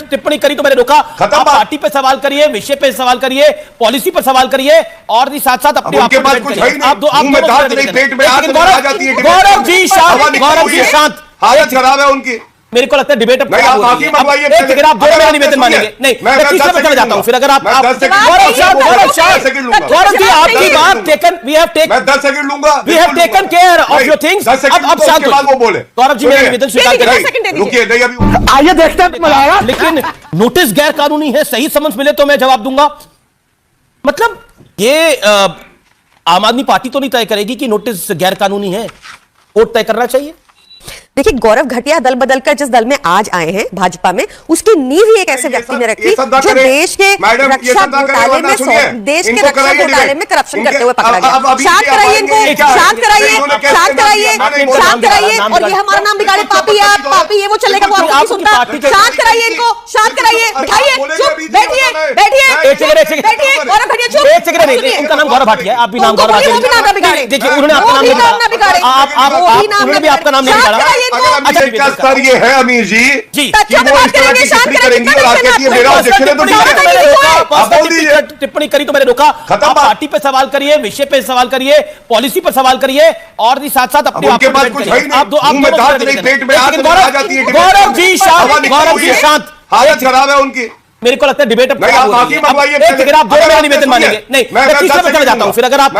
टिप्पणी करी तो मैंने रोका। आप पार्टी पे सवाल करिए, विषय पे सवाल करिए, पॉलिसी पर सवाल करिए और भी साथ साथ अपने गौरव जी शांत। हालत खराब है उनकी। मेरे को लगता है डिबेट अब आप दोनों मेरा निवेदन मानेंगे नहीं, मैं तीसरे पे चला जाता हूं। फिर अगर आप गौरव जी आपकी बात टेकन, वी हैव टेकन, मैं 10 सेकंड लूंगा, we have taken care of your things. अब शांत वो बोले गौरव जी मेरा निवेदन स्वीकार करें। रुकिए नहीं अभी आइए देखते हैं। लेकिन नोटिस गैर कानूनी है, सही समझ मिले तो मैं जवाब दूंगा। मतलब ये आम आदमी पार्टी तो नहीं तय करेगी कि नोटिस गैर कानूनी है, कोर्ट तय करना चाहिए। देखिए, गौरव घटिया दल बदलकर जिस दल में आज आए हैं भाजपा में, उसकी नींव ही एक ऐसे व्यक्ति ने रखी जो देश के रक्षा घोटाले में करप्शन करते हुए पकड़ा गया। शांत कराइए इनको, शांत कराइए, शांत कराइए, शांत कराइए। और ये हमारा नाम बिगाड़े पापी है, पापी है, वो चलेगा, वो आपको नहीं सुनता। शांत कराइए इनको, शांत कराइए, बिठाइए, चुप बैठिए, बैठिए, बैठिए। गौरव घटिया चुप, एक सेकंड, उनका नाम गौरव भाटिया है, आप भी नाम गौरव भाटिया। देखिए उन्होंने आपका नाम नहीं बिगाड़ा, उन्होंने भी आपका नाम नहीं बिगाड़ा। अच्छा स्तर ये है अमीर जी कि वो इस तरह की टिप्पणी करेंगी और आप कहती है मेरा ऑब्जेक्शन है तो टिप्पणी करी तो मैंने रोका। आप पार्टी पे सवाल करिए, विषय पे सवाल करिए, पॉलिसी पर सवाल करिए और भी साथ साथ अपने गौरव जी शांत। हालत खराब है उनकी। मेरे को लगता है डिबेट अब आप दोनों मेरा निवेदन मानेंगे नहीं, मैं तीसरे पे चला जाता हूं। फिर अगर आप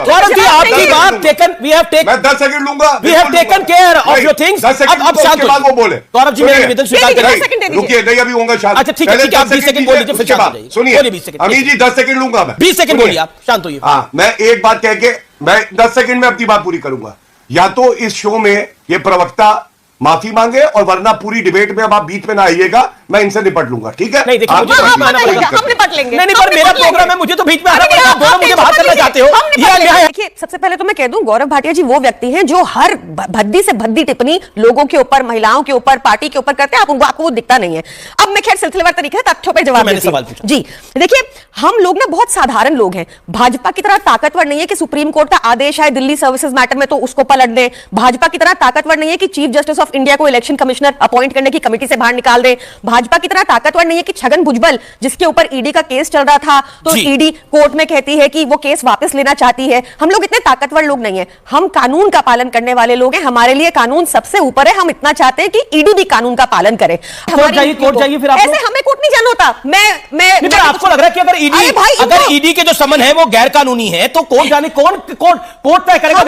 गौरव जी आपकी बात टेकन, वी हैव टेकन, मैं 10 सेकंड लूंगा, we have taken care of your things. अब शांत वो बोले गौरव जी मेरा निवेदन स्वीकार करें। रुकिए नहीं अभी होगा शांत। अच्छा ठीक है, आप 20 सेकंड बोल लीजिए, फिर शांत हो जाइए। सुनिए अमीर जी 10 सेकंड लूंगा मैं, 20 सेकंड बोलिए, आप शांत होइए। हाँ, मैं एक बात कह के मैं 10 सेकंड में अपनी बात पूरी करूंगा। या तो इस शो में ये प्रवक्ता माफी मांगे और वरना पूरी डिबेट में अब आप बीच में ना आइएगा, मैं इनसे निपट लूंगा, ठीक है? नहीं देखिए, हम निपट लेंगे। नहीं पर मेरा प्रोग्राम है, मुझे तो बीच में आना पड़ेगा। आप दोनों मुझे बात करना चाहते हो, ये अन्याय है। देखिए, सबसे पहले तो मैं कह दूं, गौरव भाटिया जी वो व्यक्ति हैं जो हर भद्दी से भद्दी टिप्पणी लोगों के ऊपर, महिलाओं के ऊपर, पार्टी के ऊपर करते हैं। आपको वो दिखता नहीं है। अब मैं खैर सिलसिलेवार तरीके से तथ्यों पर जवाब देती हूं। जी देखिए, हम लोग ना बहुत साधारण लोग हैं। भाजपा की तरह ताकतवर नहीं है कि सुप्रीम कोर्ट का आदेश आए दिल्ली सर्विसेज मैटर में तो उसको पलट दें। भाजपा की तरह ताकतवर नहीं है कि चीफ जस्टिस ऑफ इंडिया को इलेक्शन कमिश्नर अपॉइंट करने की कमेटी से बाहर निकाल दें। भाजपा की तरह ताकतवर नहीं है कि छगन भुजबल, जिसके ऊपर ईडी का केस चल रहा था, तो ईडी कोर्ट में कहती है कि वो केस वापस लेना चाहती है। हम लोग इतने ताकतवर लोग नहीं है। हम कानून का पालन करने वाले लोग हैं। हमारे लिए कानून सबसे ऊपर है। हम इतना चाहते हैं कि ईडी भी कानून का पालन करे। कोर्ट जाइए, फिर ऐसे हमें कोर्ट नहीं जाना होता। मैं आपको लग रहा है कि अगर ईडी के जो समन है वो गैर कानूनी है तो कोर्ट जाने कोर्ट तय करेगा?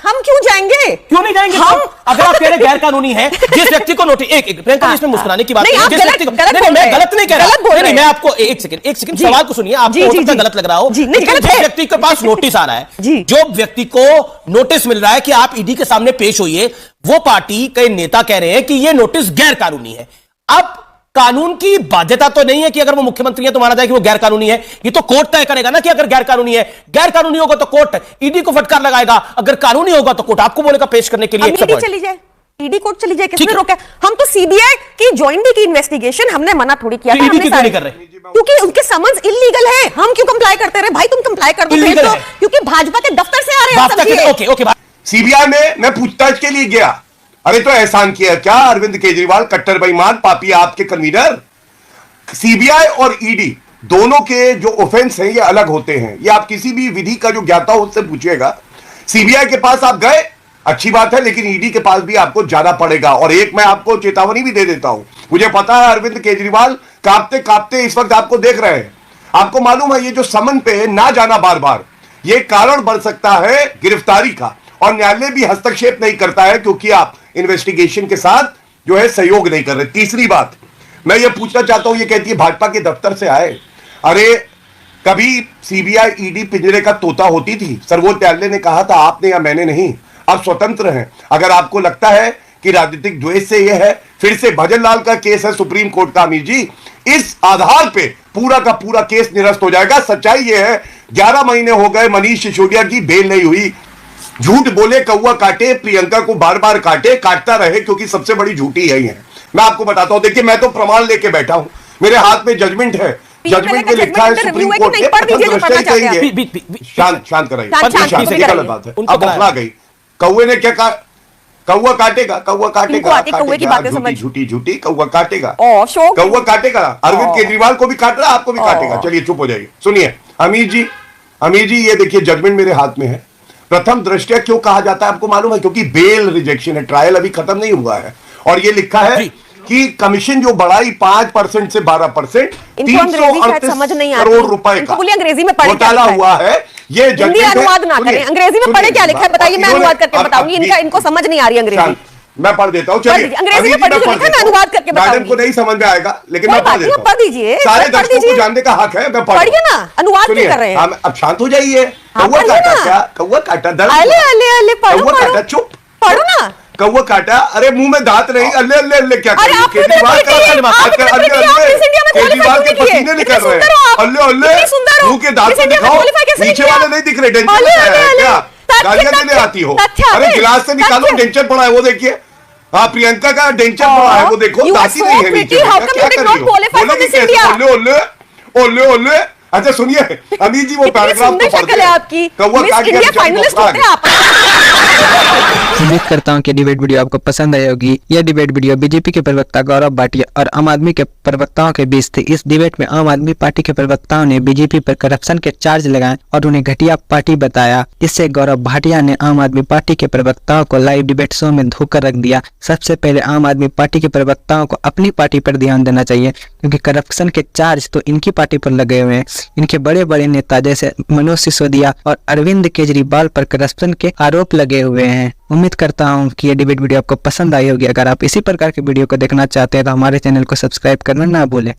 हम क्यों जाएंगे? क्यों नहीं जाएंगे? हम अगर आप कह रहे गैर कानूनी है, जिस व्यक्ति को नोटिस, एक प्रियंका इसमें मुस्कुराने की बात है, जिस व्यक्ति को, मैं गलत नहीं कह रहा, नहीं मैं आपको एक सेकंड सवाल को सुनिए। आपको हो सकता है गलत लग रहा हो, लेकिन जिस व्यक्ति के पास नोटिस आ रहा है, जो व्यक्ति को नोटिस मिल रहा है कि आप ईडी के सामने पेश होइए, वो पार्टी के नेता कह रहे हैं कि ये नोटिस गैर कानूनी है। अब कानून की बाध्यता तो नहीं है कि अगर वो मुख्यमंत्री है तो माना जाए कि वो गैर कानूनी है। ये तो कोर्ट तय करेगा ना कि अगर गैर कानूनी है, गैर कानूनी होगा तो कोर्ट ईडी को फटकार लगाएगा, अगर कानूनी होगा तो कोर्ट आपको बोलेगा पेश करने के लिए। ईडी चली जाए, ईडी कोर्ट चली जाए, किसने रोका? हम तो सीबीआई की ज्वाइन भी की इन्वेस्टिगेशन, हमने मना थोड़ी किया था। नहीं कर रहे क्योंकि उनके समन्स इलीगल है। हम क्यों कंप्लाई करते रहे? भाई तुम कंप्लाई कर दो, क्योंकि भाजपा के दफ्तर से आ रहे हैं। ओके सीबीआई में मैं पूछताछ के लिए गया। अरे तो एहसान किया क्या अरविंद केजरीवाल, कट्टर बेईमान, पापी आपके कन्वीनर? सीबीआई और ईडी दोनों के जो ऑफेंस हैं ये अलग होते हैं। ये आप किसी भी विधि का जो ज्ञाता हो उससे पूछिएगा। सीबीआई के पास आप गए, अच्छी बात है, लेकिन ईडी के पास भी आपको जाना पड़ेगा। और एक मैं आपको चेतावनी भी दे देता हूं, मुझे पता है अरविंद केजरीवाल कांपते कांपते इस वक्त आपको देख रहे हैं। आपको मालूम है ये जो समन पे ना जाना बार बार, ये कारण बन सकता है गिरफ्तारी का, और न्यायालय भी हस्तक्षेप नहीं करता है क्योंकि आप इन्वेस्टिगेशन के साथ जो है सहयोग नहीं कर रहे। तीसरी बात मैं ये पूछना चाहता हूं, ये कहती है भाजपा के दफ्तर से आए। अरे कभी सीबीआई ईडी पिंजरे का तोता होती थी? सर्वोच्च न्यायालय ने कहा था, आपने या मैंने नहीं। अब स्वतंत्र हैं। अगर आपको लगता है कि राजनीतिक द्वेष से यह है, फिर से भजन लाल का केस है सुप्रीम कोर्ट का अमीर जी, इस आधार पे पूरा का पूरा केस निरस्त हो जाएगा। सच्चाई यह है 11 महीने हो गए मनीष सिसोदिया की बेल नहीं हुई। झूठ बोले कौवा काटे, प्रियंका को बार बार काटे, काटता रहे, क्योंकि सबसे बड़ी झूठी यही है। मैं आपको बताता हूं, देखिए मैं तो प्रमाण लेके बैठा हूं, मेरे हाथ में जजमेंट है, जजमेंट में लिखा है सुप्रीम कोर्ट ने शांत कराइए, गलत बात है। अब बखला गई। कौवे ने क्या कहा? कौवा काटेगा, कौवा काटेगा, कौवे की बातें समझ, झूठी झूठी कौवा काटेगा, अशोक कौवा काटेगा। अरविंद केजरीवाल को भी काट रहा है, आपको भी काटेगा। चलिए चुप हो जाइए। सुनिए अमीर जी ये देखिए जजमेंट मेरे हाथ में है। प्रथम दृष्टया क्यों कहा जाता है आपको मालूम है? क्योंकि बेल रिजेक्शन है, ट्रायल अभी खत्म नहीं हुआ है। और ये लिखा है कि कमीशन जो बढ़ाई 5% से 12%, 338 समझ नहीं करोड़ रुपए का अंग्रेजी में पढ़े घोटाला हुआ है। ये हिंदी अनुवाद ना करें, अंग्रेजी में पढ़े क्या लिखा है बताइए, मैं अनुवाद करके बताऊंगी। इनको समझ नहीं आ रही अंग्रेजी, मैं पढ़ देता हूँ। चलिए अंग्रेजी में पढ़िए, मैं अनुवाद करके बताऊंगी। मैडम को नहीं समझ में आएगा लेकिन मैं पढ़ देता हूँ। पढ़ दीजिए, सारे दर्शकों को जानने का हक है, मैं पढ़िए ना, अनुवाद क्यों कर रहे हैं? अब शांत हो जाइए। कौवा काटा क्या? कौवा काटा दर्द, कौवा काटा, चुप पढ़ो ना। कौवा काटा, अरे मुंह में दांत नहीं, अल्ले अल्ले अल्ले क्या कर रही है? केजरीवाल के पसीने निकल रहे हैं, अल्ले अल्ले मुंह के दांत दिखाओ, नीचे वाले नहीं दिख रहे। डेंचर है क्या? गालियां देने आती हो? अरे गिलास से निकालो, डेंचर पड़ा है वो देखिए। हाँ प्रियंका का डेंचर पड़ा है वो देखो, दांती नहीं है नीचे। क्या कर रही हो? बोलोगी कैसे? ओले ओले ओले ओले। अच्छा सुनिए अमीर जी वो पैराग्राफ तो पढ़ते हैं आपकी, कौवा काट के फाइनलिस्ट होते हैं आप। उम्मीद करता हूँ कि डिबेट वीडियो आपको पसंद आई होगी। यह डिबेट वीडियो बीजेपी के प्रवक्ता गौरव भाटिया और आम आदमी के प्रवक्ताओं के बीच थी। इस डिबेट में आम आदमी पार्टी के प्रवक्ताओं ने बीजेपी पर करप्शन के चार्ज लगाए और उन्हें घटिया पार्टी बताया। इससे गौरव भाटिया ने आम आदमी पार्टी के प्रवक्ताओं को लाइव डिबेट शो में धोकर रख दिया। सबसे पहले आम आदमी पार्टी के प्रवक्ताओं को अपनी पार्टी पर ध्यान देना चाहिए, क्योंकि करप्शन के चार्ज तो इनकी पार्टी पर लगे हुए हैं। इनके बड़े बड़े नेता जैसे मनोज सिसोदिया और अरविंद केजरीवाल पर करप्शन के आरोप लगे हुए हैं। उम्मीद करता हूं कि ये डिबेट वीडियो आपको पसंद आई होगी। अगर आप इसी प्रकार के वीडियो को देखना चाहते हैं तो हमारे चैनल को सब्सक्राइब करना ना भूलें।